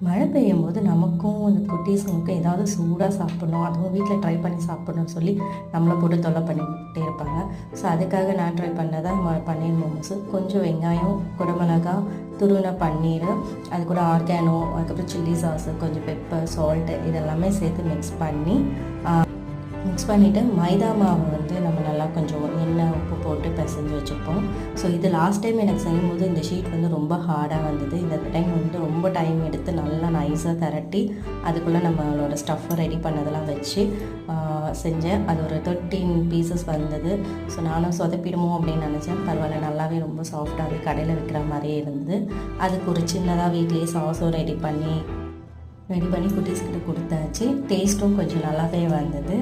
மழை பெய்யும்போது நமக்கும் அந்த குட்டீஸுங்களுக்கும் ஏதாவது சூடாக சாப்பிட்ணும், அதுவும் வீட்டில் ட்ரை பண்ணி சாப்பிட்ணுன்னு சொல்லி நம்மளை போட்டு தொல்லை பண்ணிக்கிட்டே இருப்பாங்க. ஸோ அதுக்காக நான் ட்ரை பண்ணதான் பன்னீர் மோமோஸு. கொஞ்சம் வெங்காயம், குடமிளகா, துருவின பன்னீர், அது கூட ஆர்கானோ, அதுக்கப்புறம் சில்லி சாஸு, கொஞ்சம் பெப்பர், சால்ட்டு இதெல்லாமே சேர்த்து மிக்ஸ் பண்ணிவிட்டு மைதா மாவை வந்து நம்ம நல்லா கொஞ்சம் எண்ணெய் உப்பு போட்டு பிசைஞ்சு வச்சுப்போம். ஸோ இது லாஸ்ட் டைம் எனக்கு செய்யும்போது இந்த ஷீட் வந்து ரொம்ப ஹார்டாக வந்தது. இந்த டைம் வந்து ரொம்ப டைம் எடுத்து நல்லா நைஸாக திரட்டி அதுக்குள்ளே நம்மளோட ஸ்டஃப்பை ரெடி பண்ணதெல்லாம் வச்சு செஞ்சேன். அது ஒரு 13 பீசஸ் வந்தது. ஸோ நானும் சொதப்பிடுமோ அப்படின்னு நினச்சேன். பரவாயில்ல, நல்லாவே ரொம்ப சாஃப்டாகவே கடையில் விற்கிற மாதிரியே இருந்தது. அதுக்கு ஒரு சின்னதாக வீட்லேயே சாஸும் ரெடி பண்ணி குட்டீஸ்கிட்ட கொடுத்தாச்சு. டேஸ்ட்டும் கொஞ்சம் நல்லாவே வந்தது.